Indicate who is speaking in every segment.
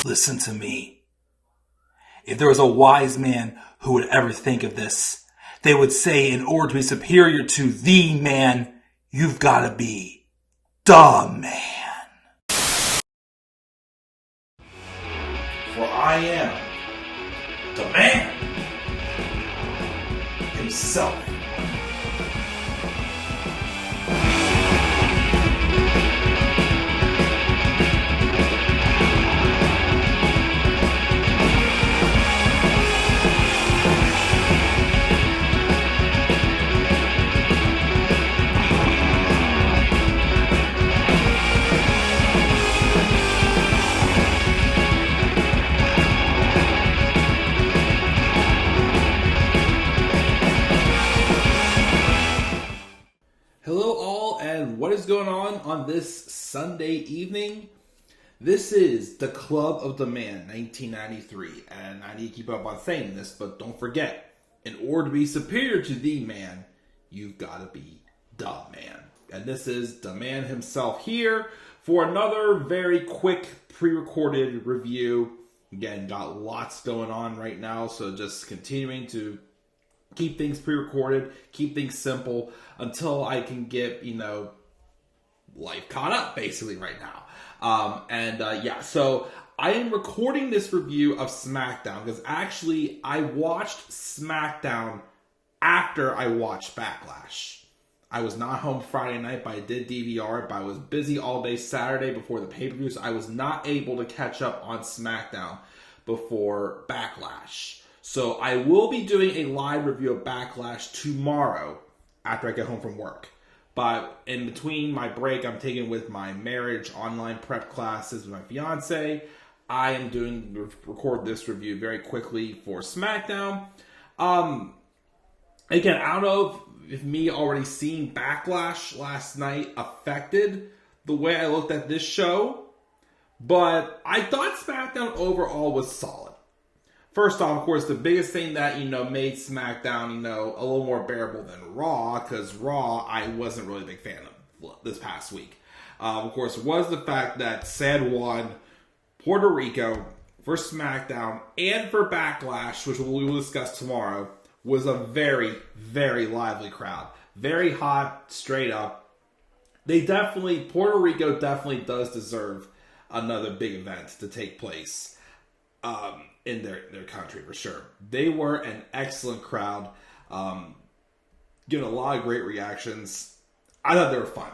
Speaker 1: Listen to me. If there was a wise man who would ever think of this, they would say in order to be superior to the man, you've got to be the man. For I am the man himself.
Speaker 2: Hello all, and what is going on this Sunday evening? This is the Club of the Man 1993, and I need to keep up on saying this, but don't forget, in order to be superior to the man, you've got to be the man. And this is the man himself here for another very quick pre-recorded review. Again, got lots going on right now, so just continuing to keep things pre-recorded, keep things simple until I can get, life caught up basically right now. So I am recording this review of SmackDown because actually I watched SmackDown after I watched Backlash. I was not home Friday night, but I did DVR it, but I was busy all day Saturday before the pay-per-view, so I was not able to catch up on SmackDown before Backlash. So I will be doing a live review of Backlash tomorrow after I get home from work. But in between my break I'm taking with my marriage online prep classes with my fiance, I am record this review very quickly for SmackDown. Again, I don't know if me already seeing Backlash last night affected the way I looked at this show, but I thought SmackDown overall was solid. First off, of course, the biggest thing that, made SmackDown, a little more bearable than Raw, because Raw, I wasn't really a big fan of this past week. Of course, was the fact that San Juan, Puerto Rico, for SmackDown and for Backlash, which we will discuss tomorrow, was a very, very lively crowd. Very hot, straight up. Puerto Rico definitely does deserve another big event to take place. In their country, for sure. They were an excellent crowd, giving a lot of great reactions. I thought they were fun.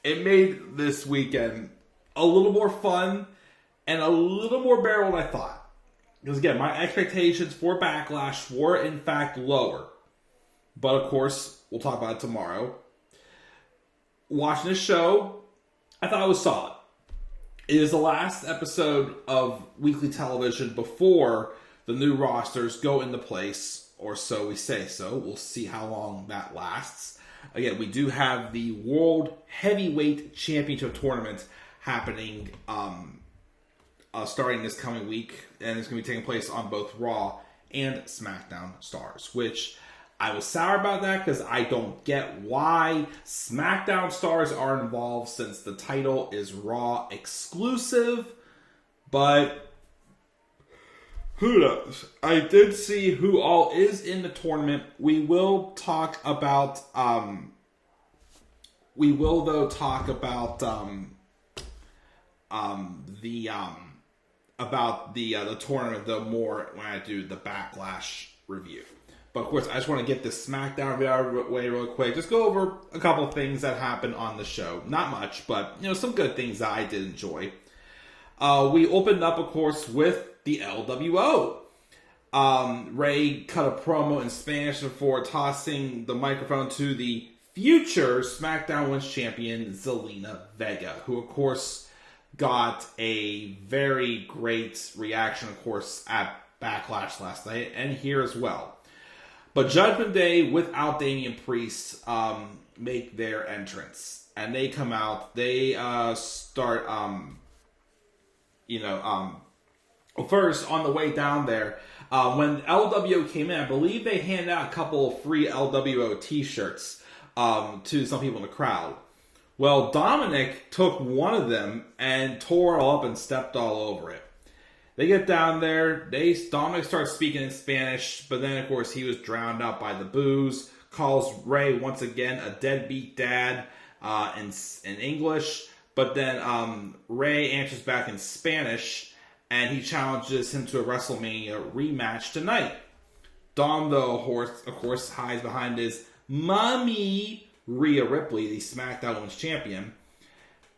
Speaker 2: It made this weekend a little more fun and a little more bearable than I thought. Because again, my expectations for Backlash were in fact lower. But of course, we'll talk about it tomorrow. Watching this show, I thought it was solid. It is the last episode of weekly television before the new rosters go into place, or so we say so. We'll see how long that lasts. Again, we do have the World Heavyweight Championship Tournament happening starting this coming week, and it's going to be taking place on both Raw and SmackDown stars, which I was sour about that because I don't get why SmackDown stars are involved since the title is Raw exclusive. But who knows? I did see who all is in the tournament. We will talk about the tournament though more when I do the Backlash review. But of course, I just want to get this SmackDown review out of the way real quick. Just go over a couple of things that happened on the show. Not much, but some good things that I did enjoy. We opened up, of course, with the LWO. Ray cut a promo in Spanish before tossing the microphone to the future SmackDown Women's Champion, Zelina Vega, who, of course, got a very great reaction, of course, at Backlash last night, and here as well. But Judgment Day, without Damian Priest, make their entrance. And they come out, they start, first, on the way down there, when LWO came in, I believe they handed out a couple of free LWO t-shirts to some people in the crowd. Well, Dominic took one of them and tore it all up and stepped all over it. They get down there. Dominic starts speaking in Spanish, but then, of course, he was drowned out by the boos. Calls Ray, once again, a deadbeat dad in English. But then Ray answers back in Spanish, and he challenges him to a WrestleMania rematch tonight. Dom, though, of course, hides behind his mommy, Rhea Ripley, the SmackDown Women's Champion.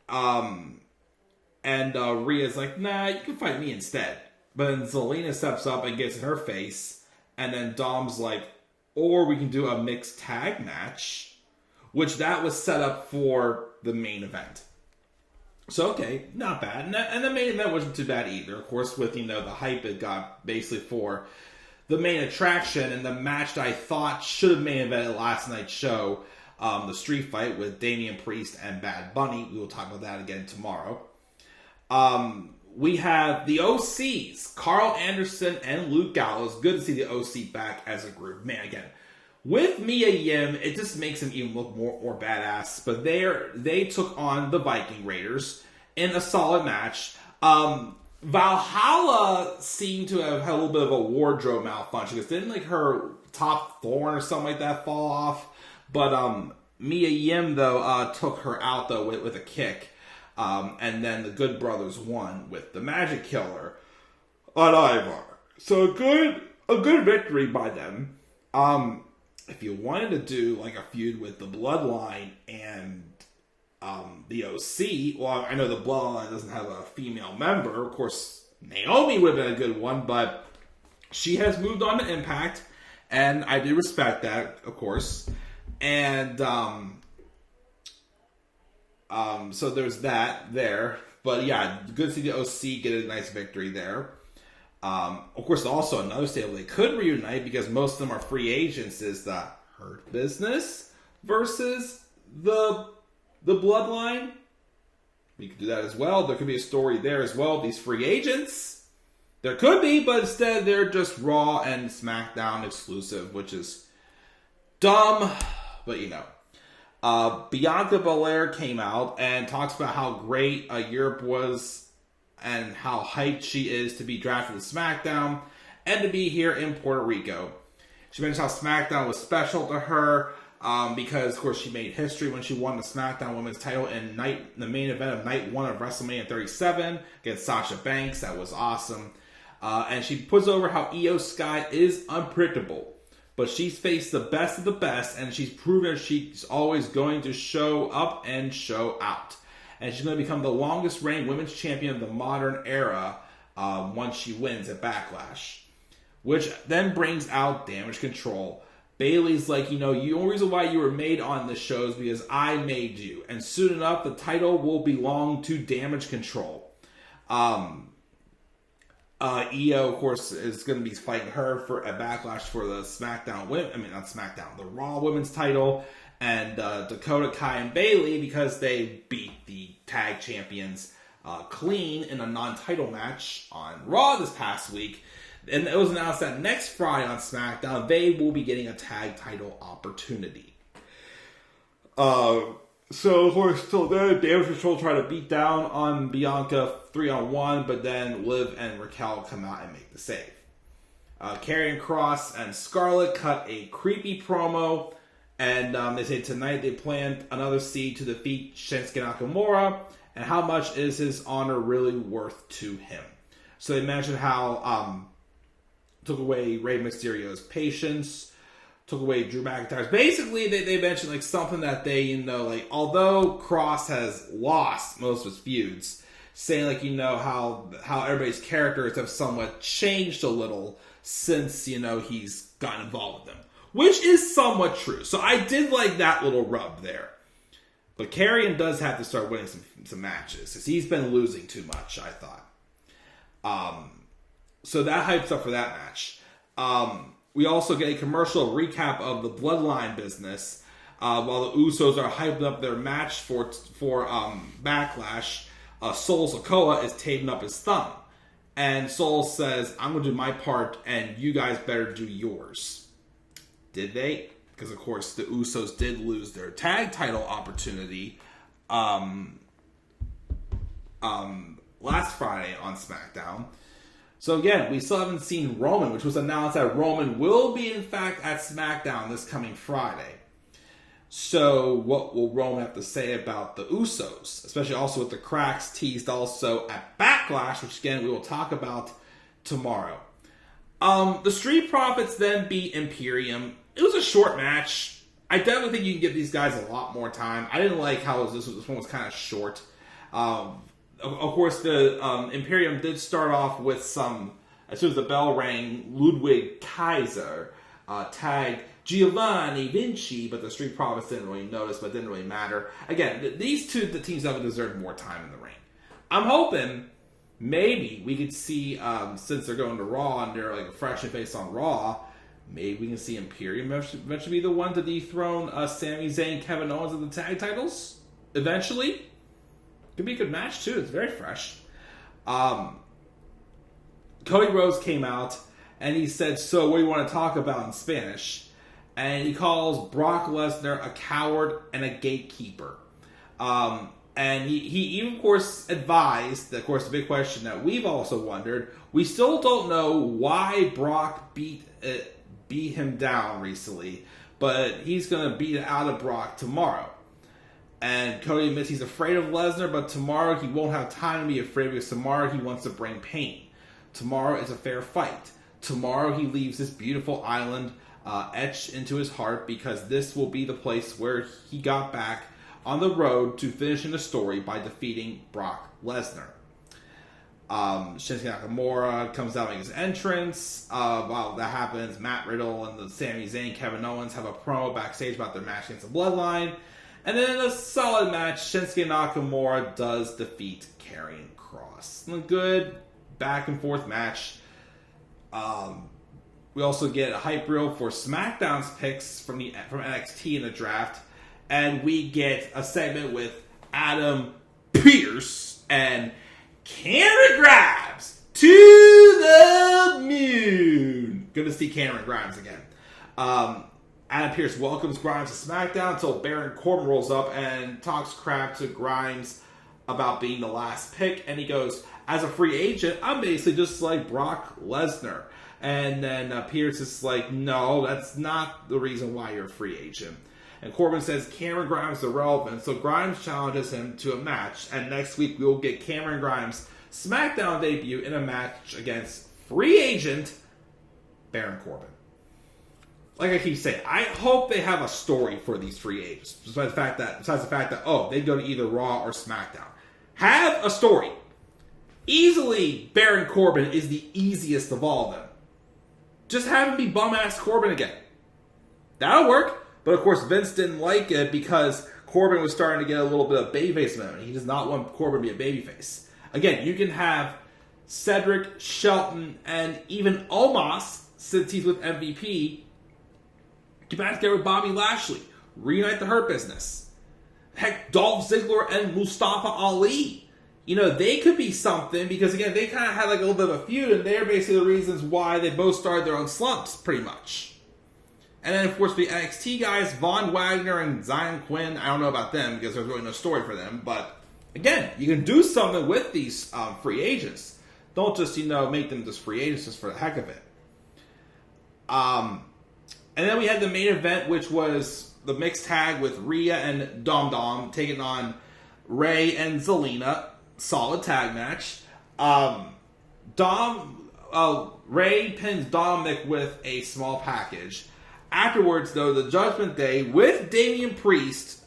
Speaker 2: And Rhea's like, nah, you can fight me instead. But then Zelina steps up and gets in her face. And then Dom's like, or we can do a mixed tag match. Which that was set up for the main event. So, okay, not bad. And the main event wasn't too bad either. Of course, with, the hype it got basically for the main attraction. And the match that I thought should have main evented last night's show. The street fight with Damian Priest and Bad Bunny. We will talk about that again tomorrow. We have the OCs, Carl Anderson and Luke Gallows. Good to see the OC back as a group. Man, again, with Mia Yim, it just makes them even look more badass. But they took on the Viking Raiders in a solid match. Valhalla seemed to have had a little bit of a wardrobe malfunction because didn't her top thorn or something like that fall off? But Mia Yim though took her out though with a kick. And then the Good Brothers won with the Magic Killer on Ivar. So a good victory by them. If you wanted to do a feud with the Bloodline and the OC, well, I know the Bloodline doesn't have a female member. Of course, Naomi would have been a good one, but she has moved on to Impact, and I do respect that, of course. And so there's that there. But yeah, good to see the OC get a nice victory there. Of course, also another stable they could reunite because most of them are free agents is the Hurt Business versus the Bloodline. We could do that as well. There could be a story there as well. These free agents. There could be, but instead they're just Raw and SmackDown exclusive, which is dumb, but Bianca Belair came out and talks about how great Europe was and how hyped she is to be drafted to SmackDown and to be here in Puerto Rico. She mentions how SmackDown was special to her because, of course, she made history when she won the SmackDown Women's title in the main event of Night 1 of WrestleMania 37 against Sasha Banks. That was awesome. And she puts over how Io Sky is unpredictable. But she's faced the best of the best, and she's proven she's always going to show up and show out. And she's going to become the longest reigning women's champion of the modern era once she wins at Backlash. Which then brings out Damage Control. Bayley's like, the only reason why you were made on this show is because I made you. And soon enough, the title will belong to Damage Control. Io, of course, is going to be fighting her for a Backlash for the the Raw Women's title, and Dakota Kai and Bayley because they beat the tag champions clean in a non-title match on Raw this past week. And it was announced that next Friday on SmackDown, they will be getting a tag title opportunity. So, of course, still there, Damage Control try to beat down on Bianca 3-on-1, but then Liv and Raquel come out and make the save. Karrion Kross and Scarlett cut a creepy promo, and they say tonight they planned another seed to defeat Shinsuke Nakamura, and how much is his honor really worth to him. So they mentioned how took away Rey Mysterio's patience, took away Drew McIntyre's. Basically, they mentioned something that they, although Kross has lost most of his feuds, saying how everybody's characters have somewhat changed a little since, he's gotten involved with them. Which is somewhat true. So I did like that little rub there. But Karrion does have to start winning some matches, because he's been losing too much, I thought. So that hypes up for that match. We also get a commercial recap of the Bloodline business. While the Usos are hyping up their match for Backlash, Sol Sikoa is taping up his thumb. And Sol says, I'm going to do my part, and you guys better do yours. Did they? Because, of course, the Usos did lose their tag title opportunity last Friday on SmackDown. So again, we still haven't seen Roman, which was announced that Roman will be in fact at SmackDown this coming Friday. So what will Roman have to say about the Usos? Especially also with the cracks teased also at Backlash, which again we will talk about tomorrow. The Street Profits then beat Imperium. It was a short match. I definitely think you can give these guys a lot more time. I didn't like how this one was kind of short. Of course, the Imperium did start off with some, as soon as the bell rang, Ludwig Kaiser tagged Giovanni Vinci, but the Street Profits didn't really notice, but it didn't really matter. Again, these two, the teams have deserved more time in the ring. I'm hoping maybe we could see, since they're going to Raw and they're like a fresh face on Raw, maybe we can see Imperium eventually be the one to dethrone Sami Zayn, Kevin Owens of the tag titles. Eventually. Could be a good match too. It's very fresh. Cody Rhodes came out and he said, "So what do you want to talk about?" in Spanish. And he calls Brock Lesnar a coward and a gatekeeper. And he of course advised, of course, the big question that we've also wondered, we still don't know why Brock beat him down recently, but he's going to beat it out of Brock tomorrow. And Cody admits he's afraid of Lesnar, but tomorrow he won't have time to be afraid because tomorrow he wants to bring pain. Tomorrow is a fair fight. Tomorrow he leaves this beautiful island etched into his heart because this will be the place where he got back on the road to finishing the story by defeating Brock Lesnar. Shinsuke Nakamura comes out, makes his entrance. While that happens, Matt Riddle and the Sami Zayn, Kevin Owens have a promo backstage about their match against the Bloodline. And then in a solid match, Shinsuke Nakamura does defeat Karrion Kross. A good back and forth match. We also get a hype reel for SmackDown's picks from NXT in the draft. And we get a segment with Adam Pearce and Cameron Grimes to the moon. Good to see Cameron Grimes again. Adam Pearce welcomes Grimes to SmackDown until Baron Corbin rolls up and talks crap to Grimes about being the last pick. And he goes, as a free agent, I'm basically just like Brock Lesnar. And then Pearce is like, no, that's not the reason why you're a free agent. And Corbin says Cameron Grimes is irrelevant, so Grimes challenges him to a match. And next week we will get Cameron Grimes' SmackDown debut in a match against free agent Baron Corbin. Like I keep saying, I hope they have a story for these free agents. Besides the fact that they go to either Raw or SmackDown. Have a story. Easily, Baron Corbin is the easiest of all of them. Just have him be bum-ass Corbin again. That'll work. But of course, Vince didn't like it because Corbin was starting to get a little bit of babyface moment. He does not want Corbin to be a babyface. Again, you can have Cedric, Shelton, and even Omos, since he's with MVP, get back together with Bobby Lashley. Reunite the Hurt Business. Heck, Dolph Ziggler and Mustafa Ali. You know, they could be something because, again, they kind of had like a little bit of a feud, and they're basically the reasons why they both started their own slumps, pretty much. And then, of course, the NXT guys, Von Wagner and Zion Quinn. I don't know about them because there's really no story for them. But, again, you can do something with these free agents. Don't just, make them just free agents just for the heck of it. And then we had the main event, which was the mixed tag with Rhea and Dom Dom taking on Ray and Zelina. Solid tag match. Ray pins Dominic with a small package. Afterwards, though, the Judgment Day with Damian Priest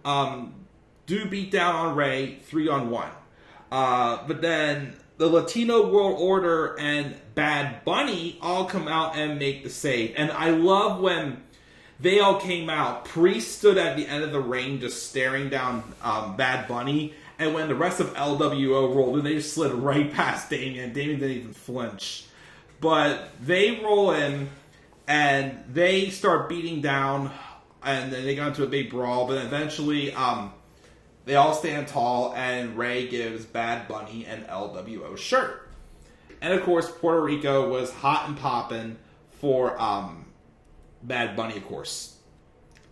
Speaker 2: do beat down on Ray 3-on-1. But then the Latino World Order and Bad Bunny all come out and make the save. And I love when they all came out. Priest stood at the end of the ring just staring down Bad Bunny. And when the rest of LWO rolled in, they just slid right past Damian. Damian didn't even flinch. But they roll in, and they start beating down, and then they got into a big brawl. But eventually, they all stand tall, and Ray gives Bad Bunny an LWO shirt. And of course, Puerto Rico was hot and popping for Bad Bunny, of course.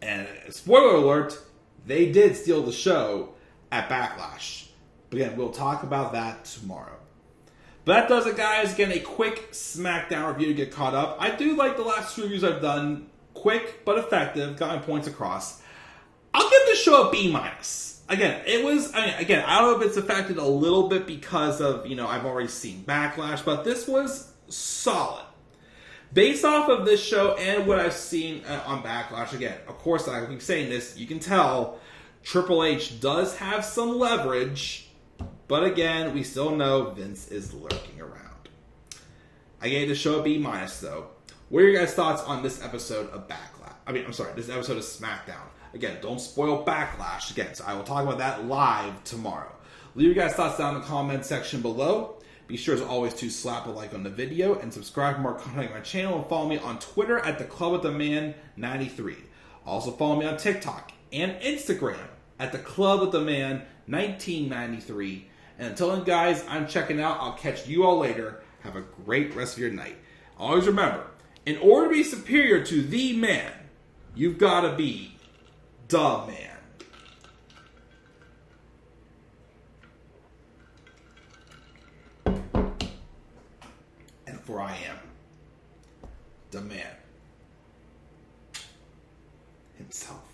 Speaker 2: And spoiler alert, they did steal the show at Backlash. But again, we'll talk about that tomorrow. But that does it, guys. Again, a quick SmackDown review to get caught up. I do like the last two reviews I've done. Quick but effective. Got my points across. I'll give this show a B-. Again, it was, I don't know if it's affected a little bit because of, I've already seen Backlash, but this was solid. Based off of this show and what I've seen on Backlash, again, of course, I keep saying this, you can tell Triple H does have some leverage, but again, we still know Vince is lurking around. I gave the show a B-, though. What are your guys' thoughts on this episode of Backlash? This episode of SmackDown. Again, don't spoil Backlash again, so I will talk about that live tomorrow. Leave your guys' thoughts down in the comment section below. Be sure, as always, to slap a like on the video and subscribe for more content on my channel, and follow me on Twitter at @theclubwiththeman93. Also follow me on TikTok and Instagram at @theclubwiththeman1993. And until then, guys, I'm checking out. I'll catch you all later. Have a great rest of your night. Always remember, in order to be superior to the man, you've got to be the man. And for I am the man himself.